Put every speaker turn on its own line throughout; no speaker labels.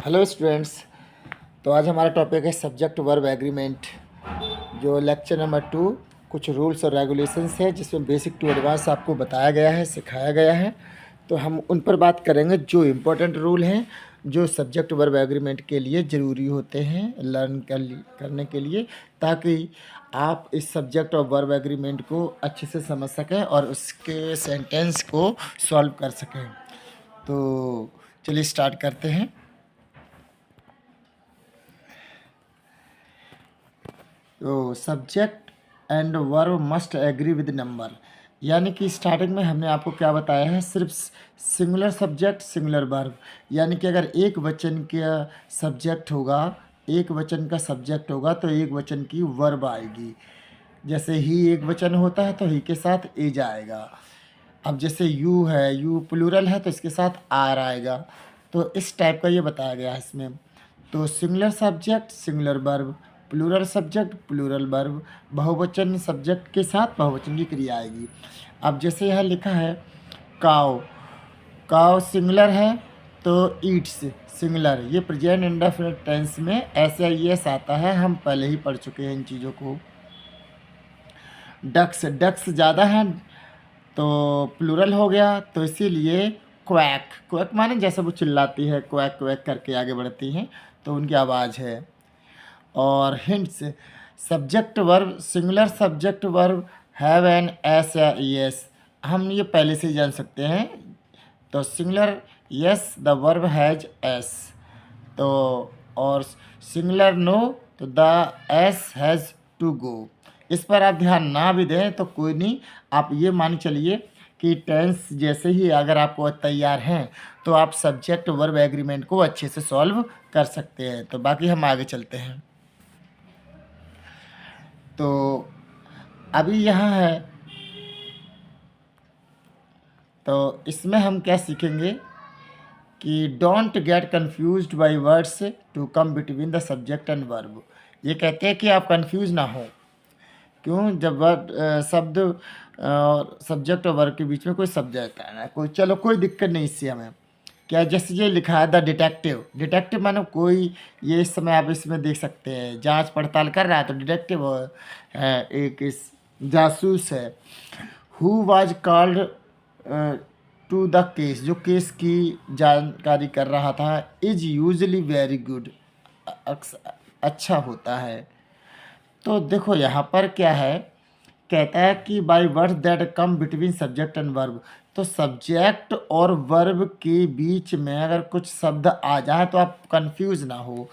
Hello students. तो आज हमारा टॉपिक है सब्जेक्ट वर्ब एग्रीमेंट, जो लेक्चर नंबर 2 कुछ रूल्स और रेगुलेशंस है जिसमें बेसिक टू एडवांस आपको बताया गया है, सिखाया गया है। तो हम उन पर बात करेंगे जो इम्पोर्टेंट रूल हैं, जो सब्जेक्ट वर्ब एग्रीमेंट के लिए ज़रूरी होते हैं लर्न करने के लिए, ताकि आप इस सब्जेक्ट और वर्ब एग्रीमेंट को अच्छे से समझ सकें और उसके सेंटेंस को सॉल्व कर सकें। तो चलिए स्टार्ट करते हैं। तो subject and verb must agree with number, यानी कि स्टार्टिंग में हमने आपको क्या बताया है, सिर्फ सिंगुलर सब्जेक्ट सिंगुलर वर्ब, यानी कि अगर एक वचन का सब्जेक्ट होगा, एक वचन का सब्जेक्ट होगा तो एक वचन की वर्ब आएगी। जैसे ही एक वचन होता है तो ही के साथ एज आएगा। अब जैसे यू है, यू प्लूरल है तो इसके साथ आर आएगा। तो इस टाइप का ये बताया गया है इसमें। तो singular subject singular verb, plural subject plural verb, बहुवचन सब्जेक्ट के साथ बहुवचन की क्रिया आएगी। अब जैसे यहाँ लिखा है काव, काव सिंगुलर है तो ईट्स सिंगुलर, ये प्रेजेंट इंडेफिनिट टेंस में ऐसा यस आता है, हम पहले ही पढ़ चुके हैं इन चीज़ों को। डक्स, डक्स ज़्यादा हैं तो प्लूरल हो गया, तो इसीलिए क्वैक, क्वैक माने जैसे वो चिल्लाती है, क्वैक क्वैक करके आगे बढ़ती हैं तो उनकी आवाज़ है। और hints, subject verb singular subject verb have an S या एस, हम ये पहले से ही जान सकते हैं। तो singular yes the verb has S, तो और सिंगुलर नो तो the S has to go. इस पर आप ध्यान ना भी दें तो कोई नहीं, आप ये मान चलिए कि टेंस जैसे ही अगर आपको तैयार हैं तो आप सब्जेक्ट वर्ब एग्रीमेंट को अच्छे से सॉल्व कर सकते हैं। तो बाकी हम आगे चलते हैं। तो अभी यहाँ है, तो इसमें हम क्या सीखेंगे कि don't get confused by words to come between the subject and verb. ये कहते हैं कि आप कंफ्यूज ना हो। क्यों? जब वर्ड शब्द और सब्जेक्ट और वर्ब के बीच में कोई शब्द आता है ना, कोई, चलो कोई दिक्कत नहीं इससे हमें। क्या जैसे ये लिखा है द डिटेक्टिव, डिटेक्टिव मानो कोई, ये इस समय आप इसमें देख सकते हैं जांच पड़ताल कर रहा है तो डिटेक्टिव है, एक इस जासूस है। Who was called to the case, जो केस की जानकारी कर रहा था, इज यूजली वेरी गुड, अच्छा होता है। तो देखो यहाँ पर क्या है, कहता है कि by words that come between subject and verb, तो सब्जेक्ट और वर्ब के बीच में अगर कुछ शब्द आ जाए तो आप कंफ्यूज ना हो।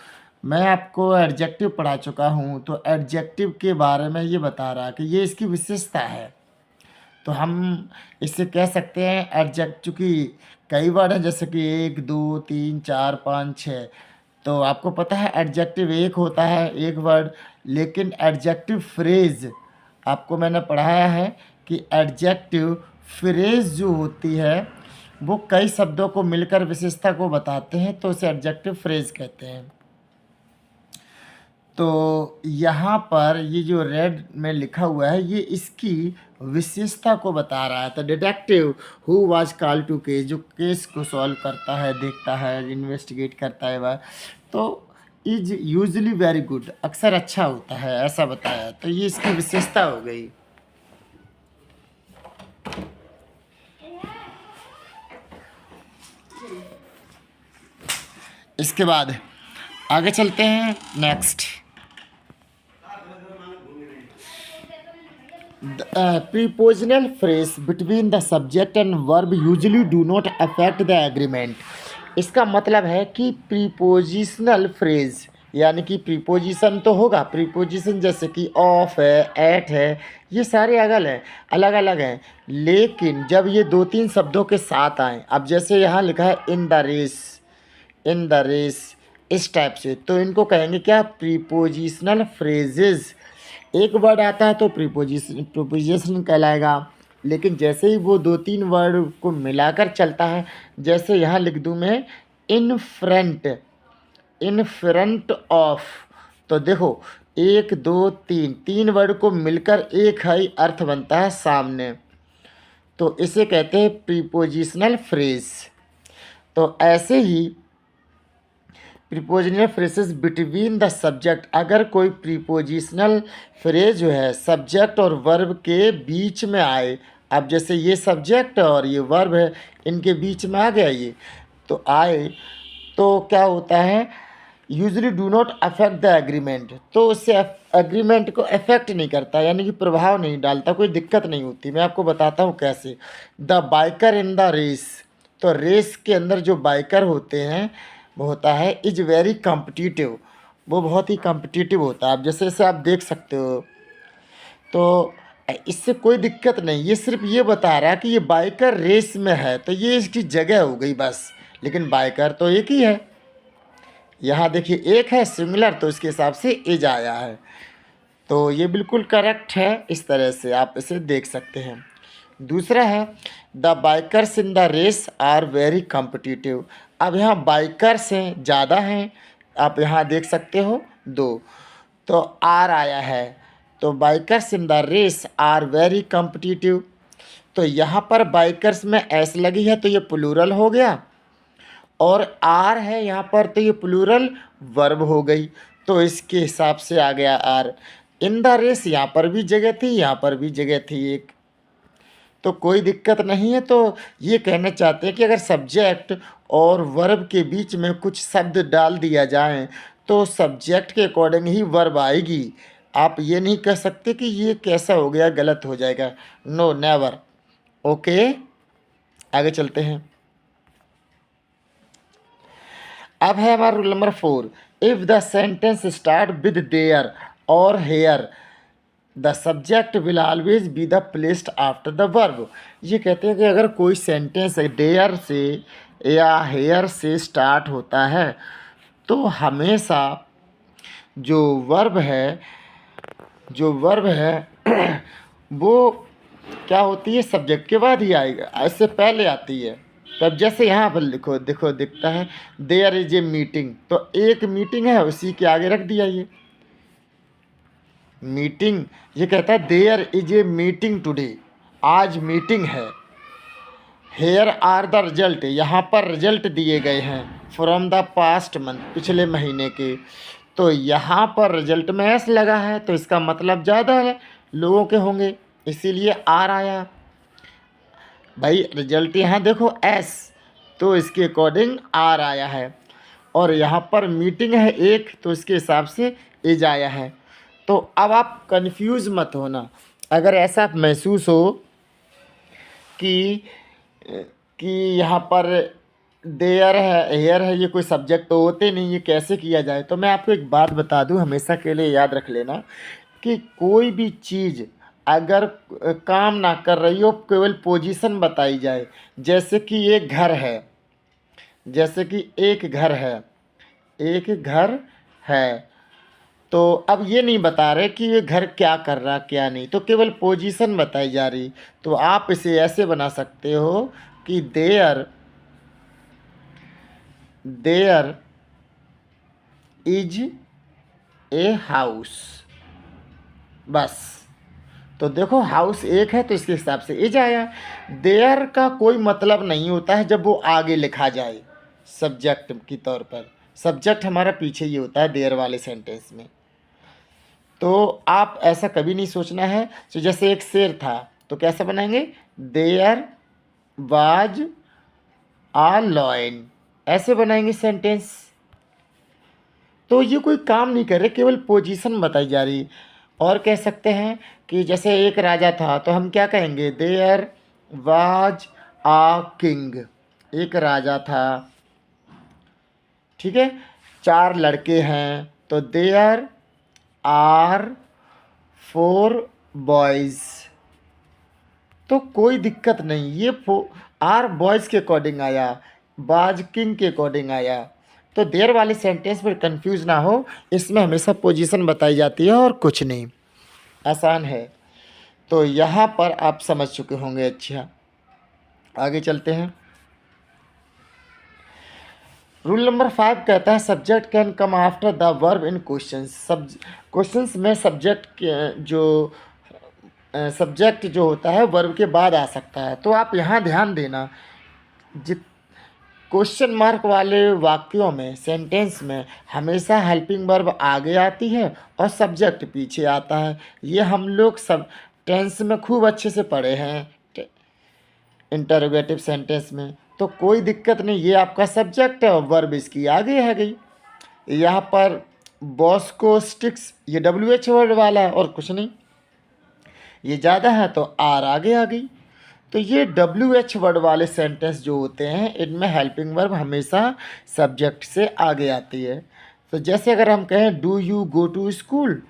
मैं आपको एडजेक्टिव पढ़ा चुका हूँ, तो एडजेक्टिव के बारे में ये बता रहा कि ये इसकी विशेषता है। तो हम इससे कह सकते हैं एडजेक्ट, चूँकि कई वर्ड हैं जैसे कि 1 2 3 4 5 6, तो आपको पता है एडजेक्टिव एक होता है एक वर्ड, लेकिन एडजेक्टिव फ्रेज आपको मैंने पढ़ाया है कि एडजेक्टिव फ्रेज जो होती है वो कई शब्दों को मिलकर विशेषता को बताते हैं, तो उसे एडजेक्टिव फ्रेज कहते हैं। तो यहाँ पर ये जो रेड में लिखा हुआ है ये इसकी विशेषता को बता रहा है। तो detective who was called to case, जो केस को सॉल्व करता है, देखता है, इन्वेस्टिगेट करता है वह, तो इज यूजली वेरी गुड, अक्सर अच्छा होता है, ऐसा बताया। तो ये इसकी विशेषता हो गई। इसके बाद आगे चलते हैं next. Prepositional phrase between the subject and verb usually do not affect the agreement. इसका मतलब है कि प्रीपोजिशनल फ्रेज, यानी कि प्रीपोजिशन तो होगा, प्रीपोजिशन जैसे कि ऑफ है, एट है, ये सारे अलग अलग हैं, लेकिन जब ये 2 3 शब्दों के साथ आएँ, अब जैसे यहाँ लिखा है in the race, in the race, इस टाइप से, तो इनको कहेंगे क्या, प्रीपोजिशनल फ्रेजेस। एक वर्ड आता है तो प्रीपोजिशन कहलाएगा, लेकिन जैसे ही वो 2 3 वर्ड को मिलाकर चलता है, जैसे यहाँ लिख दूँ मैं in front, in front of, तो देखो 1 2 3 3 वर्ड को मिलकर एक ही अर्थ बनता है सामने, तो इसे कहते हैं प्रीपोजिशनल फ्रेज। तो ऐसे ही prepositional phrases between the subject, अगर कोई प्रीपोजिशनल फ्रेज जो है सब्जेक्ट और वर्ब के बीच में आए। अब जैसे ये सब्जेक्ट और ये वर्ब है, इनके बीच में आ गया ये, तो आए तो क्या होता है, usually do not affect the agreement, तो उससे एग्रीमेंट को अफेक्ट नहीं करता, यानी कि प्रभाव नहीं डालता, कोई दिक्कत नहीं होती। मैं आपको बताता हूँ कैसे। The biker in the race, तो रेस के अंदर जो बाइकर होते हैं वो होता है इज वेरी कॉम्पिटिटिव, वो बहुत ही कॉम्पिटिटिव होता है। अब जैसे जैसे आप देख सकते हो, तो इससे कोई दिक्कत नहीं, ये सिर्फ ये बता रहा है कि ये बाइकर रेस में है, तो ये इसकी जगह हो गई बस, लेकिन बाइकर तो एक ही है। यहाँ देखिए एक है सिमिलर, तो इसके हिसाब से इज आया है, तो ये बिल्कुल करेक्ट है। इस तरह से आप इसे देख सकते हैं। दूसरा है the bikers in the race are very competitive. अब यहाँ बाइकर्स हैं, ज़्यादा हैं, आप यहाँ देख सकते हो दो, तो आर आया है, तो bikers in the race are very competitive. तो यहाँ पर बाइकर्स में एस लगी है तो ये प्लूरल हो गया, और आर है यहाँ पर तो ये प्लूरल वर्ब हो गई, तो इसके हिसाब से आ गया आर। इन द रेस यहाँ पर भी जगह थी, यहाँ पर भी जगह थी एक, तो कोई दिक्कत नहीं है। तो ये कहना चाहते हैं कि अगर सब्जेक्ट और वर्ब के बीच में कुछ शब्द डाल दिया जाए तो सब्जेक्ट के अकॉर्डिंग ही वर्ब आएगी। आप ये नहीं कह सकते कि ये कैसा हो गया, गलत हो जाएगा, नो नेवर। ओके, आगे चलते हैं। अब है हमारा rule number 4, if the sentence start with there or here the subject will always be the placed after the verb. ये कहते हैं कि अगर कोई सेंटेंस देयर से या हेयर से स्टार्ट होता है तो हमेशा जो वर्ब है वो क्या होती है, सब्जेक्ट के बाद ही आएगा, इससे पहले आती है। तब जैसे यहाँ पर लिखो, देखो दिखता है देयर इज ए मीटिंग, तो एक मीटिंग है उसी के आगे रख दिया ये मीटिंग। ये कहता है there is a meeting today, आज मीटिंग है। हेयर आर द रिजल्ट, यहाँ पर रिजल्ट दिए गए हैं फ्रॉम द पास्ट मंथ, पिछले महीने के, तो यहाँ पर रिजल्ट में एस लगा है, तो इसका मतलब ज़्यादा है लोगों के होंगे, इसीलिए आर आया। भाई रिजल्ट यहाँ देखो एस, तो इसके अकॉर्डिंग आर आया है, और यहाँ पर मीटिंग है एक, तो इसके हिसाब से इज आया है। तो अब आप कंफ्यूज मत होना, अगर ऐसा महसूस हो कि यहाँ पर देयर है हेयर है, ये कोई सब्जेक्ट तो होते नहीं, ये कैसे किया जाए। तो मैं आपको एक बात बता दूं, हमेशा के लिए याद रख लेना कि कोई भी चीज़ अगर काम ना कर रही हो, केवल पोजीशन बताई जाए, जैसे कि एक घर है, जैसे कि एक घर है, तो अब ये नहीं बता रहे कि ये घर क्या कर रहा क्या नहीं, तो केवल पोजीशन बताई जा रही। तो आप इसे ऐसे बना सकते हो कि देयर इज ए हाउस, बस। तो देखो हाउस एक है तो इसके हिसाब से इज आया। देयर का कोई मतलब नहीं होता है जब वो आगे लिखा जाए सब्जेक्ट की तौर पर, सब्जेक्ट हमारा पीछे ही होता है देयर वाले सेंटेंस में। तो आप ऐसा कभी नहीं सोचना है। तो जैसे एक शेर था तो कैसा बनाएंगे, देयर वाज आ लॉयन, ऐसे बनाएंगे सेंटेंस। तो ये कोई काम नहीं कर रहे, केवल पोजीशन बताई जा रही। और कह सकते हैं कि जैसे एक राजा था तो हम क्या कहेंगे, देयर वाज आ किंग, एक राजा था, ठीक है। 4 लड़के हैं तो देयर आर 4 बॉयज़, तो कोई दिक्कत नहीं, ये आर बॉयज़ के अकॉर्डिंग आया, बाज किंग के अकॉर्डिंग आया। तो देयर वाले सेंटेंस में कंफ्यूज ना हो, इसमें हमेशा पोजीशन बताई जाती है और कुछ नहीं, आसान है। तो यहाँ पर आप समझ चुके होंगे। अच्छा आगे चलते हैं। रूल नंबर 5 कहता है subject can come after the verb in questions. Questions में सब्जेक्ट जो होता है वर्ब के बाद आ सकता है। तो आप यहाँ ध्यान देना, क्वेश्चन मार्क वाले वाक्यों में, सेंटेंस में हमेशा हेल्पिंग वर्ब आगे आती है और सब्जेक्ट पीछे आता है। ये हम लोग सब टेंस में खूब अच्छे से पढ़े हैं, इंटरोगेटिव सेंटेंस में, तो कोई दिक्कत नहीं। ये आपका सब्जेक्ट है और वर्ब इसकी आगे है गई। यहाँ पर बॉस को स्टिक्स, ये WH वर्ड वाला है और कुछ नहीं, ये ज़्यादा है तो आर आगे आ गई। तो ये WH वर्ड वाले सेंटेंस जो होते हैं इनमें हेल्पिंग वर्ब हमेशा सब्जेक्ट से आगे आती है। तो जैसे अगर हम कहें do you go to school,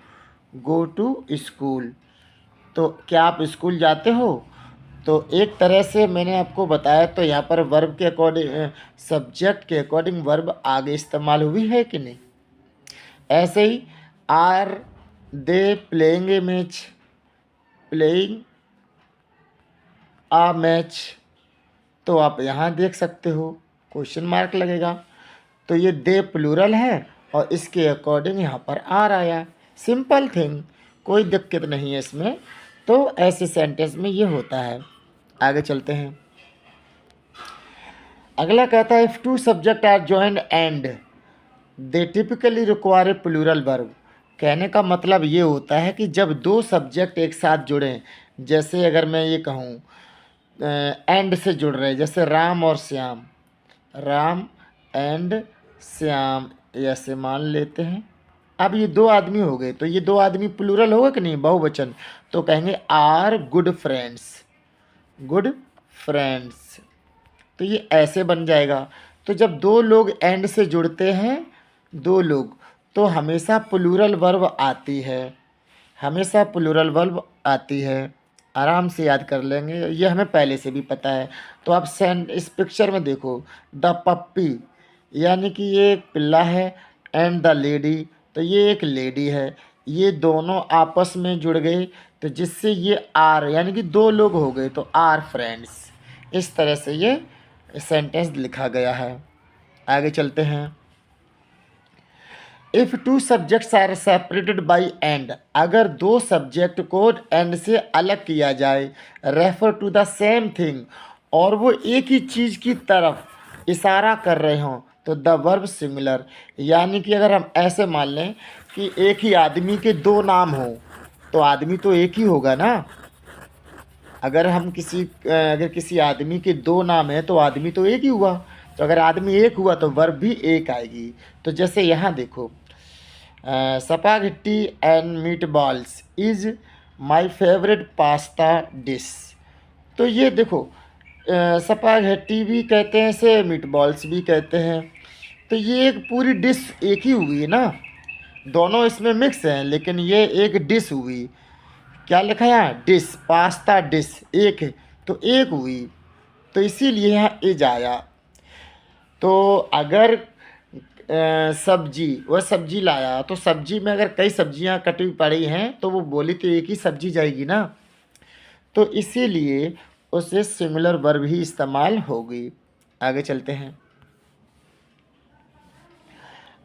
go to school, तो क्या आप स्कूल जाते हो, तो एक तरह से मैंने आपको बताया, तो यहाँ पर वर्ब के अकॉर्डिंग, सब्जेक्ट के अकॉर्डिंग वर्ब आगे इस्तेमाल हुई है कि नहीं। ऐसे ही are they playing a match, playing a match, तो आप यहाँ देख सकते हो क्वेश्चन मार्क लगेगा। तो ये दे प्लूरल है और इसके अकॉर्डिंग यहाँ पर आर आया। सिंपल थिंग, कोई दिक्कत नहीं है इसमें। तो ऐसे सेंटेंस में ये होता है। आगे चलते हैं। अगला कहता है if two subject are joined and they typically require a plural verb. कहने का मतलब ये होता है कि जब दो सब्जेक्ट एक साथ जुड़ें, जैसे अगर मैं ये कहूँ एंड से जुड़ रहे, जैसे राम और श्याम, राम एंड श्याम, ऐसे मान लेते हैं। अब ये दो आदमी हो गए, तो ये दो आदमी प्लूरल होगा कि नहीं, बहुवचन, तो कहेंगे are good friends, good friends. तो ये ऐसे बन जाएगा। तो जब दो लोग एंड से जुड़ते हैं, दो लोग, तो हमेशा प्लूरल वर्ब आती है, हमेशा प्लूरल वर्ब आती है। आराम से याद कर लेंगे, ये हमें पहले से भी पता है। तो आप इस पिक्चर में देखो, द पप्पी यानी कि ये एक पिल्ला है, एंड द लेडी, तो ये एक लेडी है। ये दोनों आपस में जुड़ गए, तो जिससे ये आर यानी कि दो लोग हो गए, तो आर फ्रेंड्स। इस तरह से ये सेंटेंस लिखा गया है। आगे चलते हैं। If two subjects are separated by and, अगर दो सब्जेक्ट को एंड से अलग किया जाए, refer to the same thing, और वो एक ही चीज़ की तरफ इशारा कर रहे हों, तो द वर्ब सिंगुलर। यानी कि अगर हम ऐसे मान लें कि एक ही आदमी के दो नाम हों, तो आदमी तो एक ही होगा ना। अगर किसी आदमी के दो नाम हैं तो आदमी तो एक ही हुआ। तो अगर आदमी एक हुआ तो वर्ब भी एक आएगी। तो जैसे यहाँ देखो, spaghetti and meat balls is my favourite pasta dish. तो ये देखो, स्पैगेटी भी कहते हैं इसे, मीट बॉल्स भी कहते हैं। तो ये एक पूरी डिश एक ही हुई है ना, दोनों इसमें मिक्स हैं, लेकिन ये एक डिश हुई। क्या लिखा है यहाँ, डिश, पास्ता डिश, एक है तो एक हुई, तो इसीलिए यहाँ इज आया। तो अगर सब्जी, वह सब्जी लाया, तो सब्जी में अगर कई सब्जियाँ कटी पड़ी हैं तो वो बोली तो एक ही सब्जी जाएगी ना, तो इसीलिए उसे सिंगुलर वर्ब ही इस्तेमाल होगी। आगे चलते हैं।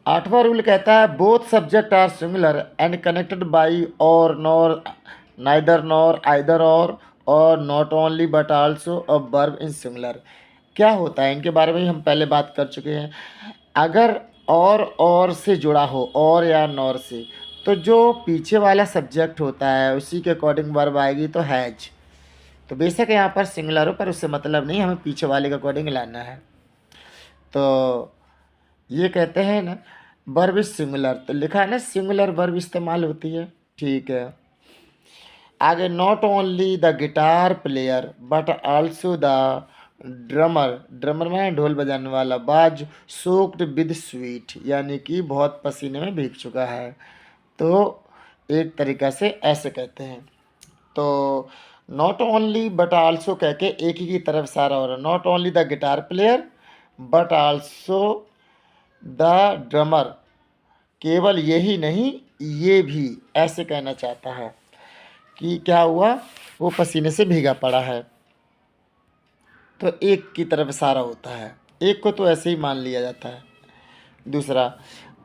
8वां रूल कहता है both subject are singular and connected by or, nor, neither, nor, either, or not only but also a verb in singular. क्या होता है इनके बारे में हम पहले बात कर चुके हैं। अगर और से जुड़ा हो, और या नॉर से, तो जो पीछे वाला सब्जेक्ट होता है उसी के अकॉर्डिंग वर्ब आएगी, तो हैज। तो बेशक यहाँ पर सिंगुलर हो, पर उससे मतलब नहीं, हमें पीछे वाले के अकॉर्डिंग लाना है। तो ये कहते हैं ना वर्ब इज सिंगुलर, तो लिखा है ना सिंगुलर वर्ब इस्तेमाल होती है, ठीक है। आगे not only the guitar player but also the drummer, drummer में ढोल बजाने वाला, बाज सोक्ड विद स्वीट, यानी कि बहुत पसीने में भीग चुका है। तो एक तरीक़ा से ऐसे कहते हैं। तो नॉट ओनली बट आल्सो कह के एक ही की तरफ इशारा हो रहा है। Not only the guitar player but also the drummer, केवल यही नहीं ये भी, ऐसे कहना चाहता है कि क्या हुआ, वो पसीने से भीगा पड़ा है, तो एक की तरफ इशारा होता है, एक को तो ऐसे ही मान लिया जाता है। दूसरा,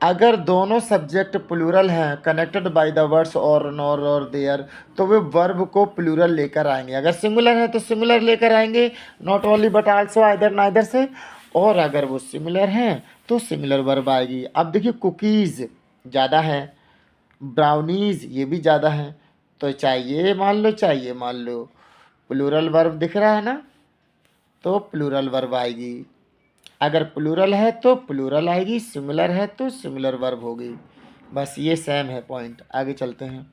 अगर दोनों सब्जेक्ट प्लूरल हैं कनेक्टेड बाय द वर्ड्स और, नॉर और देयर, तो वे वर्ब को प्लूरल लेकर आएंगे। अगर सिंगुलर है तो सिंगुलर लेकर आएंगे, not only but also, either neither से। और अगर वो सिमिलर हैं तो सिमिलर वर्ब आएगी। अब देखिए कुकीज़ ज़्यादा है, ब्राउनीज़ ये भी ज़्यादा है, तो चाहिए मान लो, चाहिए मान लो, प्लूरल वर्ब दिख रहा है ना, तो प्लूरल वर्ब आएगी। अगर प्लूरल है तो प्लूरल आएगी, सिमिलर है तो सिमिलर वर्ब होगी। बस ये सेम है पॉइंट। आगे चलते हैं।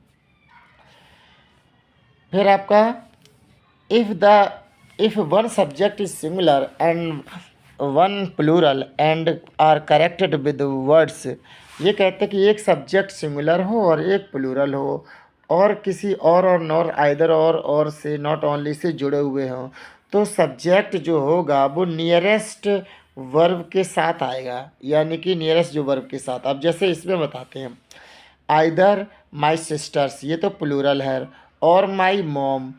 फिर आपका if one subject is similar and one plural and are corrected with words, ये कहते हैं कि एक सब्जेक्ट सिमिलर हो और एक प्लूरल हो और किसी और नॉर आइदर और से नॉट ओनली से जुड़े हुए हों, तो सब्जेक्ट जो होगा वो नियरेस्ट वर्ब के साथ आएगा, यानी कि नियरेस्ट जो वर्ब के साथ। अब जैसे इसमें बताते हैं, आइदर माई सिस्टर्स ये तो प्लूरल है, और माई मॉम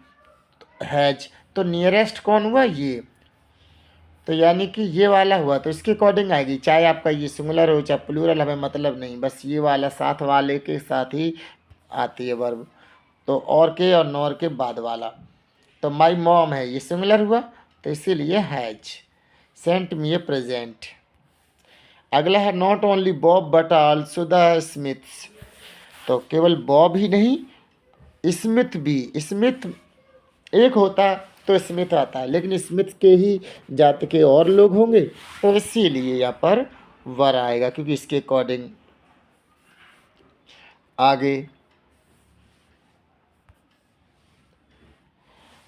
हैज, तो नियरेस्ट कौन हुआ, ये, तो यानी कि ये वाला हुआ, तो इसके अकॉर्डिंग आएगी। चाहे आपका ये सिंगुलर हो चाहे प्लूरल, हमें मतलब नहीं, बस ये वाला साथ वाले के साथ ही आती है वर्ब। तो और के और नॉर के बाद वाला, तो माई मॉम है ये सिंगुलर हुआ, तो इसीलिए has sent me A present. अगला है not only Bob but also the Smiths, तो केवल बॉब ही नहीं स्मिथ भी, स्मिथ एक होता तो स्मिथ आता है, लेकिन स्मिथ के ही जाति के और लोग होंगे, तो इसीलिए यहाँ पर वर आएगा, क्योंकि इसके अकॉर्डिंग। आगे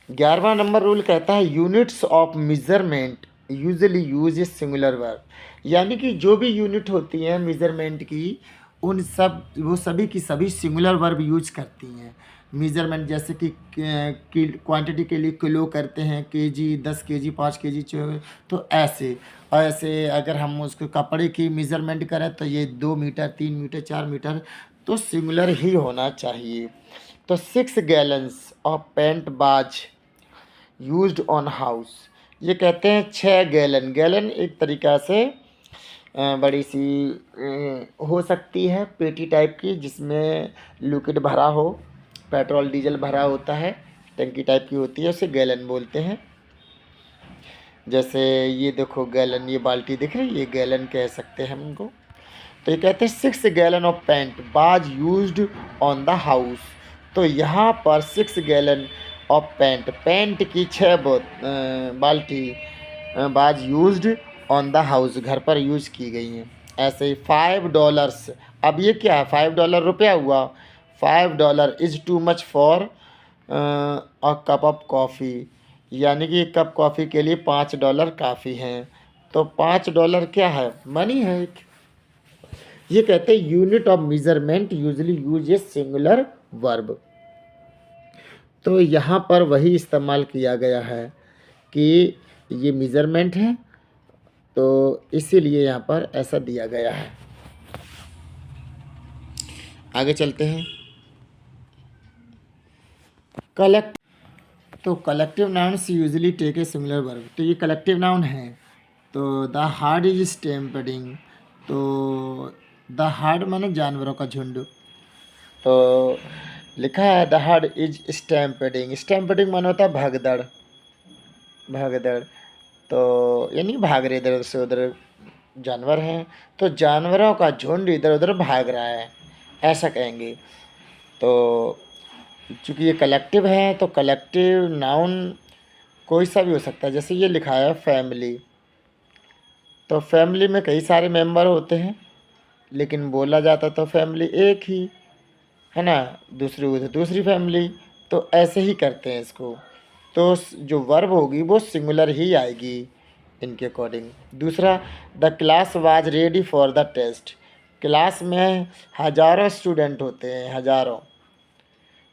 11वां नंबर रूल कहता है units of measurement usually use A singular verb, यानी कि जो भी यूनिट होती हैं मेजरमेंट की, उन सब वो सभी की सभी सिंगुलर वर्ब यूज करती हैं। मेजरमेंट जैसे कि क्वांटिटी के लिए किलो करते हैं, केजी, 10 केजी, 5 केजी, तो ऐसे। और ऐसे अगर हम उसको कपड़े की मेजरमेंट करें तो ये 2 मीटर, 3 मीटर, 4 मीटर, तो सिंगुलर ही होना चाहिए। तो 6 गैलन्स ऑफ पेंट बाज यूज्ड ऑन हाउस, ये कहते हैं 6 गैलन। गैलन एक तरीक़ा से बड़ी सी हो सकती है पेटी टाइप की, जिसमें लिक्विड भरा हो, पेट्रोल डीजल भरा होता है, टंकी टाइप की होती है, उसे गैलन बोलते हैं। जैसे ये देखो गैलन, ये बाल्टी दिख रही है, ये गैलन कह सकते हैं हम इनको। तो ये कहते हैं 6 गैलन ऑफ पेंट बाज यूज्ड ऑन द हाउस, तो यहाँ पर 6 गैलन ऑफ पेंट, पेंट की 6 बाल्टी बाज यूज्ड ऑन द हाउस, घर पर यूज़ की गई हैं। ऐसे ही $5, अब ये क्या है, $5 रुपया हुआ, $5 is too much for a cup of coffee, यानी कि एक कप कॉफ़ी के लिए $5 काफ़ी हैं। तो $5 क्या है, मनी है एक। ये कहते हैं unit of measurement usually use A singular verb, तो यहाँ पर वही इस्तेमाल किया गया है कि ये मेजरमेंट है, तो इसीलिए यहाँ पर ऐसा दिया गया है। आगे चलते हैं। कलेक्ट, तो collective nouns usually take a similar verb, तो ये कलेक्टिव नाउन है। तो द हार्ड इज स्टैम्पडिंग, तो द हार्ड माने जानवरों का झुंड, तो लिखा है द हार्ड इज स्टैम्पडिंग, स्टैम्पडिंग माने होता है भागदड़, भागदड़, तो यानी भाग रहे इधर से उधर जानवर हैं, तो जानवरों का झुंड इधर उधर भाग रहा है, ऐसा कहेंगे। तो चूँकि ये कलेक्टिव है, तो कलेक्टिव नाउन कोई सा भी हो सकता है। जैसे ये लिखा है फैमिली, तो फैमिली में कई सारे मेंबर होते हैं, लेकिन बोला जाता तो फैमिली एक ही है ना, दूसरी उधर दूसरी फैमिली, तो ऐसे ही करते हैं इसको। तो जो वर्ब होगी वो सिंगुलर ही आएगी इनके अकॉर्डिंग। दूसरा, the class was ready for the test, class में हज़ारों स्टूडेंट होते हैं, हज़ारों,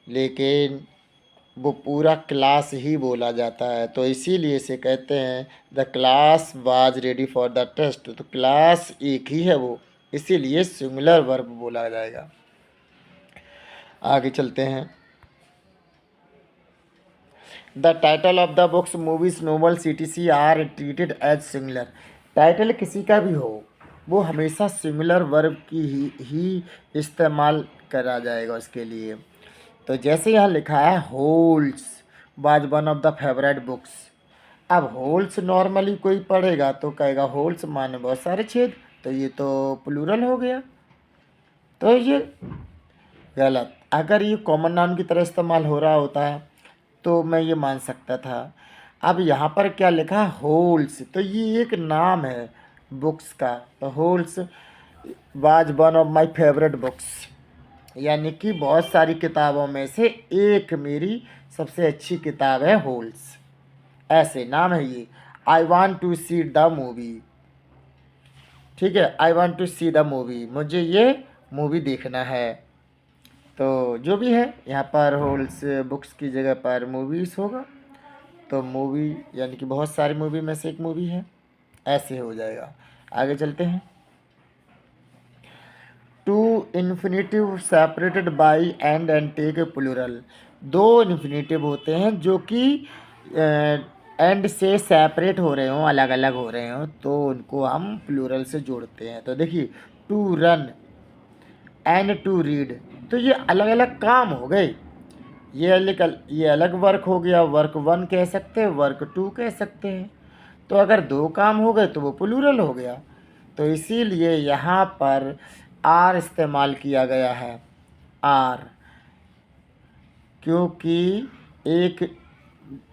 लेकिन वो पूरा क्लास ही बोला जाता है, तो इसीलिए इसे कहते हैं the class was ready for the test, तो क्लास एक ही है वो, इसीलिए सिंगुलर वर्ब बोला जाएगा। आगे चलते हैं। The title of the books, movies, novel, CTC are treated as singular, title किसी का भी हो वो हमेशा सिंगुलर वर्ब की ही इस्तेमाल करा जाएगा उसके लिए। तो जैसे यहाँ लिखा है holes was one of the favourite books, अब होल्स नॉर्मली कोई पढ़ेगा तो कहेगा होल्स माने बहुत सारे छेद, तो ये तो प्लूरल हो गया, तो ये गलत। अगर ये कॉमन नाउन की तरह इस्तेमाल हो रहा होता है तो मैं ये मान सकता था। अब यहाँ पर क्या लिखा है, होल्स, तो ये एक नाम है बुक्स का। तो holes was one of my favourite books, यानी कि बहुत सारी किताबों में से एक मेरी सबसे अच्छी किताब है होल्स, ऐसे नाम है ये। I want to see the movie, ठीक है, I want to see the movie, मुझे ये मूवी देखना है। तो जो भी है यहाँ पर होल्स बुक्स की जगह पर मूवीज़ होगा, तो मूवी यानी कि बहुत सारी मूवी में से एक मूवी है, ऐसे हो जाएगा। आगे चलते हैं। Two infinitive separated by and take a plural, दो इन्फिनेटिव होते हैं जो कि एंड से सेपरेट हो रहे हों, अलग अलग हो रहे हों, तो उनको हम प्लूरल से जोड़ते हैं। तो देखिए, to run and to read, तो ये अलग अलग काम हो गए, ये अलग वर्क हो गया, वर्क वन कह सकते हैं, वर्क टू कह सकते हैं। तो अगर दो काम हो गए तो वो प्लूरल हो गया, तो इसीलिए यहाँ पर आर इस्तेमाल किया गया है, आर, क्योंकि एक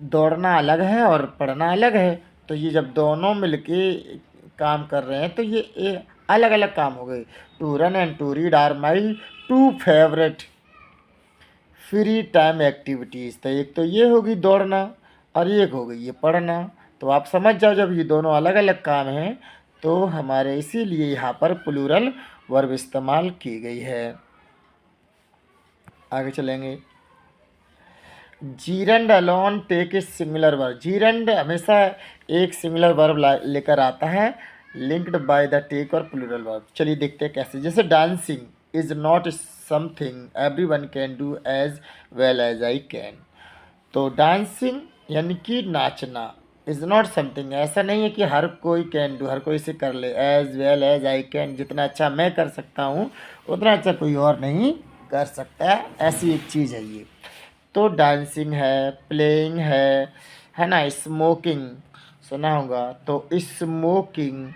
दौड़ना अलग है और पढ़ना अलग है, तो ये जब दोनों मिलके काम कर रहे हैं तो ये अलग अलग काम हो गए। To run and to read are my two favourite free time activities, तो एक तो ये होगी दौड़ना और एक हो गई ये पढ़ना। तो आप समझ जाओ, जब ये दोनों अलग अलग काम हैं तो हमारे इसीलिए यहाँ पर प्लूरल वर्ब इस्तेमाल की गई है। आगे चलेंगे। Gerund alone take a singular verb, gerund हमेशा एक सिंगुलर वर्ब लेकर आता है, लिंक्ड बाय द टेक और प्लूरल वर्ब। चलिए देखते हैं कैसे। जैसे dancing is not something every one can do as well as I can, तो डांसिंग यानी कि नाचना, इज़ नॉट समथिंग, ऐसा नहीं है कि हर कोई कैन डू, हर कोई इसे कर ले, as well as I can, जितना अच्छा मैं कर सकता हूँ उतना अच्छा कोई और नहीं कर सकता है, ऐसी एक चीज़ है ये। तो डांसिंग है, प्लेइंग है ना, स्मोकिंग सुना होगा, तो smoking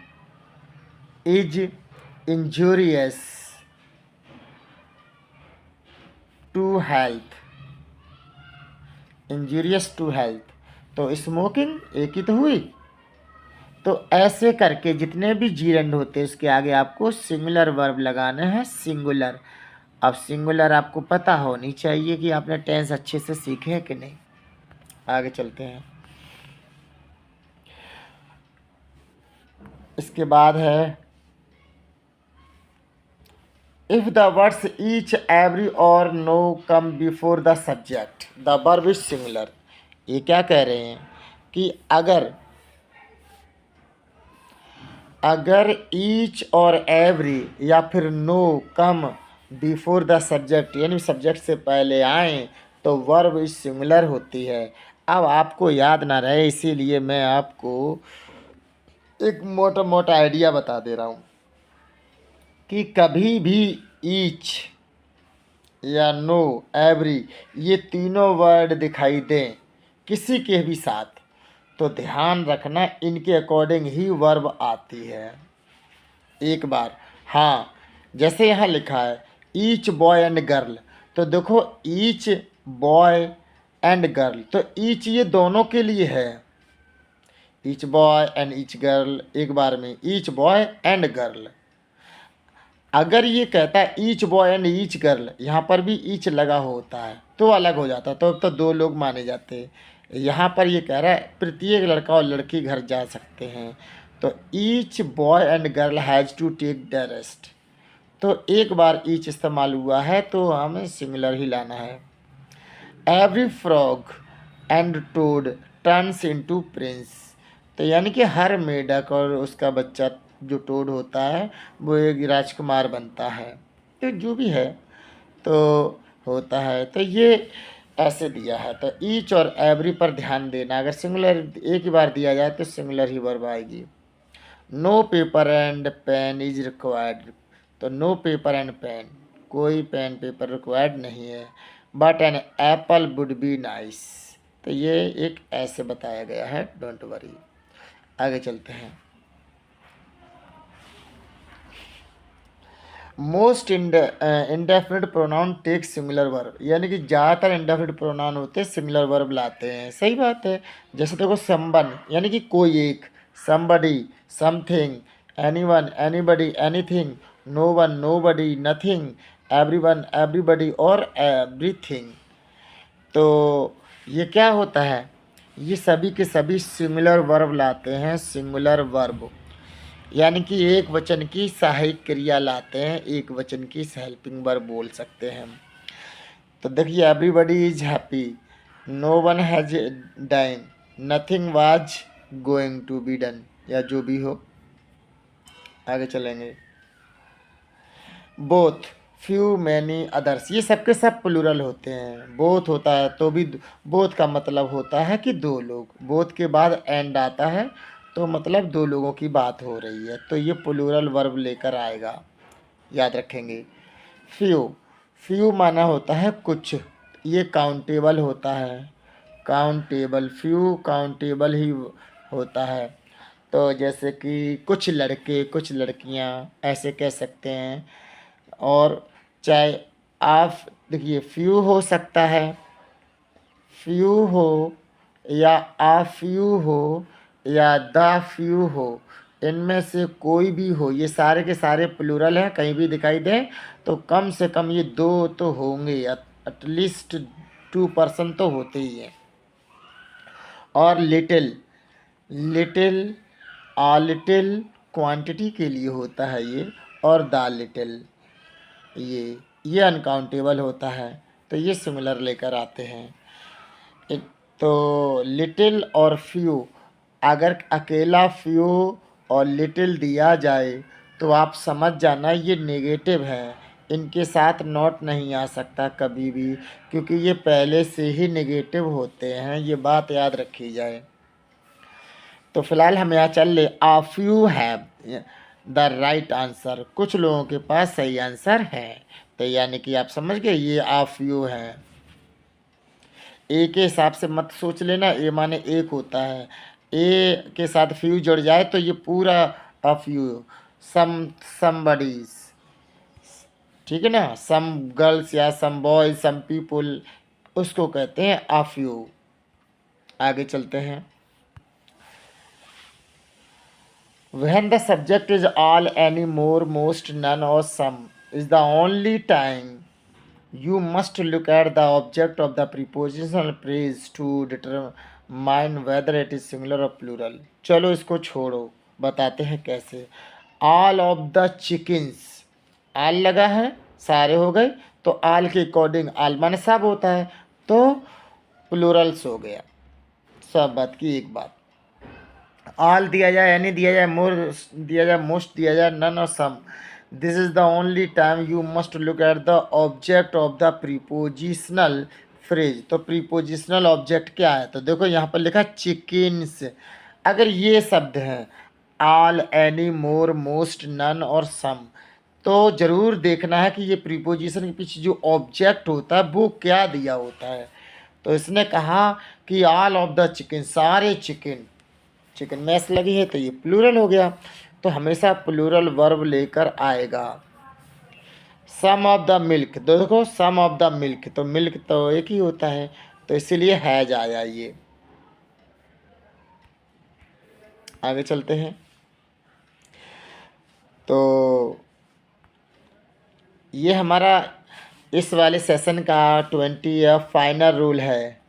is injurious to health, injurious to health, तो स्मोकिंग एक ही तो हुई। तो ऐसे करके जितने भी जीरंड होते हैं उसके आगे आपको सिंगुलर वर्ब लगाना है, सिंगुलर। अब सिंगुलर आपको पता होनी चाहिए कि आपने टेंस अच्छे से सीखे हैं कि नहीं। आगे चलते हैं। इसके बाद है if the words each every or no come before the subject the verb is singular. ये क्या कह रहे हैं कि अगर ईच और एवरी या फिर no come before the subject, यानी सब्जेक्ट से पहले आए तो वर्ब इज सिंगुलर होती है। अब आपको याद ना रहे इसीलिए मैं आपको एक मोटा मोटा आइडिया बता दे रहा हूँ कि कभी भी ईच या नो, एवरी, ये तीनों वर्ड दिखाई दें किसी के भी साथ तो ध्यान रखना इनके अकॉर्डिंग ही वर्ब आती है। एक बार, हाँ, जैसे यहाँ लिखा है ईच बॉय एंड गर्ल, तो देखो ईच बॉय एंड गर्ल, तो ईच ये दोनों के लिए है, each boy and each girl, एक बार में ईच बॉय एंड गर्ल। अगर ये कहता है each boy and each girl, यहाँ पर भी ईच लगा होता है तो अलग हो जाता, तो दो लोग माने जाते हैं। यहाँ पर ये कह रहा है प्रत्येक लड़का और लड़की घर जा सकते हैं, तो each boy and girl has to take the rest, तो एक बार ईच इस्तेमाल हुआ है तो हमें सिंगुलर ही लाना है। Every frog and toad turns into prince, तो यानी कि हर मेढक और उसका बच्चा जो टोड होता है वो एक राजकुमार बनता है, तो जो भी है तो होता है। तो ये ऐसे दिया है, तो ईच और एवरी पर ध्यान देना, अगर सिंगुलर एक ही बार दिया जाए तो सिंगुलर ही वर्ब आएगी। No paper and pen is required, तो नो पेपर एंड पेन, कोई पेन पेपर रिक्वायर्ड नहीं है, but an apple would be nice, तो ये एक ऐसे बताया गया है, डोंट वरी। आगे चलते हैं। Most indefinite pronoun take singular verb, यानी कि ज़्यादातर इंडेफिनिट प्रोनाउन होते हैं सिंगुलर वर्ब लाते हैं। सही बात है। जैसे देखो समवन यानी कि कोई एक, somebody, something, anyone, anybody, anything, no one, nobody, nothing, everyone, everybody और एवरीथिंग। तो ये क्या होता है, ये सभी के सभी सिंगुलर वर्ब लाते हैं, सिंगुलर वर्ब यानी कि एक वचन की सहायक क्रिया लाते हैं, एक वचन की हेल्पिंग वर्ब बोल सकते हैं। तो देखिए everybody is happy, no one has dine, nothing was going to be done, या जो भी हो। आगे चलेंगे। बोथ, फ्यू, मैनी, अदर्स, ये सबके सब प्लूरल होते हैं। बोथ होता है तो भी बोथ का मतलब होता है कि दो लोग, बोथ के बाद एंड आता है तो मतलब दो लोगों की बात हो रही है, तो ये प्लूरल वर्ब लेकर आएगा, याद रखेंगे। फ्यू, फ्यू माना होता है कुछ, ये काउंटेबल होता है, काउंटेबल, फ्यू काउंटेबल ही होता है। तो जैसे कि कुछ लड़के, कुछ लड़कियां, ऐसे कह सकते हैं। और चाहे आप देखिए फ्यू हो सकता है, फ्यू हो या आ फ्यू हो या द फ्यू हो, इनमें से कोई भी हो, ये सारे के सारे प्लूरल हैं, कहीं भी दिखाई दे तो कम से कम ये दो तो होंगे, एटलीस्ट 2% तो होते ही हैं। और लिटिल, लिटिल, आ लिटिल क्वांटिटी के लिए होता है ये, और द लिटिल ये अनकाउंटेबल होता है, तो ये सिमिलर लेकर आते हैं। तो लिटिल और फ्यू, अगर अकेला फ्यू और लिटिल दिया जाए तो आप समझ जाना ये नेगेटिव है, इनके साथ नॉट नहीं आ सकता कभी भी, क्योंकि ये पहले से ही नेगेटिव होते हैं, ये बात याद रखी जाए। तो फिलहाल हम यहाँ चल ले, आ few have the right answer, कुछ लोगों के पास सही आंसर है, तो यानी कि आप समझ गए ये आ फ्यू है। ए के हिसाब से मत सोच लेना, ए माने एक होता है, ए के साथ फ्यू जुड़ जाए तो ये पूरा अ फ्यू, समबडीज, ठीक है ना, सम गर्ल्स या सम बॉयज, सम पीपुल, उसको कहते हैं अ फ्यू। आगे चलते हैं। When the subject is all, any, more, most, none or some is the only time you must look at the object of the prepositional phrase to determine whether it is singular or plural। चलो इसको छोड़ो, बताते हैं कैसे। All of the chickens, all लगा है, सारे हो गए, तो all के अकॉर्डिंग all माने सब होता है, तो प्लूरल्स हो गया, सब बात की एक बात। ऑल दिया जाए, एनी दिया जाए, मोर दिया जाए, मोस्ट दिया जाए, none or some, this is the only time you must look at the object of the prepositional phrase. तो प्रीपोजिशनल ऑब्जेक्ट क्या है, तो देखो यहाँ पर लिखा चिकन्स, अगर ये शब्द हैं all, any, more, most, none or सम, तो ज़रूर देखना है कि ये प्रीपोजिशन के पीछे जो ऑब्जेक्ट होता है वो क्या दिया होता है। तो इसने कहा कि ऑल ऑफ द चिकन, सारे चिकन, चिकन में एस लगी है तो ये प्लूरल हो गया, तो हमेशा प्लूरल वर्ब लेकर आएगा। सम ऑफ द मिल्क, देखो सम ऑफ द मिल्क, तो मिल्क तो एक ही होता है, तो इसीलिए हैज आया ये। आगे चलते हैं। तो ये हमारा इस वाले सेशन का 20 फाइनल रूल है,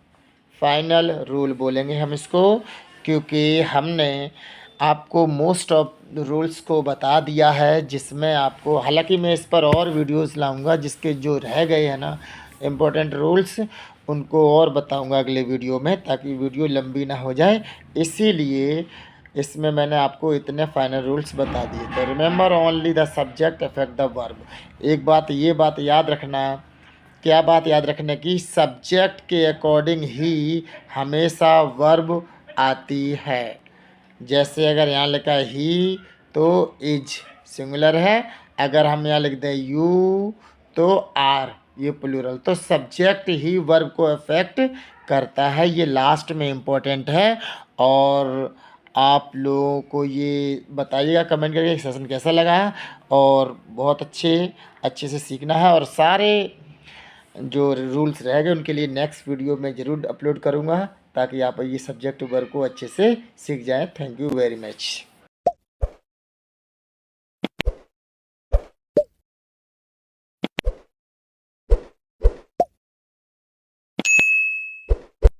फाइनल रूल बोलेंगे हम इसको, क्योंकि हमने आपको मोस्ट ऑफ रूल्स को बता दिया है, जिसमें आपको, हालांकि मैं इस पर और वीडियोस लाऊंगा जिसके जो रह गए हैं ना इम्पोर्टेंट रूल्स, उनको और बताऊंगा अगले वीडियो में, ताकि वीडियो लंबी ना हो जाए, इसीलिए इसमें मैंने आपको इतने फाइनल रूल्स बता दिए। तो remember only the subject affect the verb. एक बात, ये बात याद रखना, क्या बात याद रखने की, सब्जेक्ट के अकॉर्डिंग ही हमेशा वर्ब आती है। जैसे अगर यहाँ लिखा है ही तो इज सिंगुलर है, अगर हम यहाँ लिख दें यू तो आर ये प्लूरल। तो सब्जेक्ट ही वर्ब को अफेक्ट करता है, ये लास्ट में इम्पोर्टेंट है। और आप लोगों को ये बताइएगा कमेंट करके सेशन कैसा लगा है, और बहुत अच्छे से सीखना है। और सारे जो रूल्स रह गए उनके लिए नेक्स्ट वीडियो में ज़रूर अपलोड करूँगा, ताकि आप ये सब्जेक्ट वर्ब को अच्छे से सीख जाएं। Thank you very much.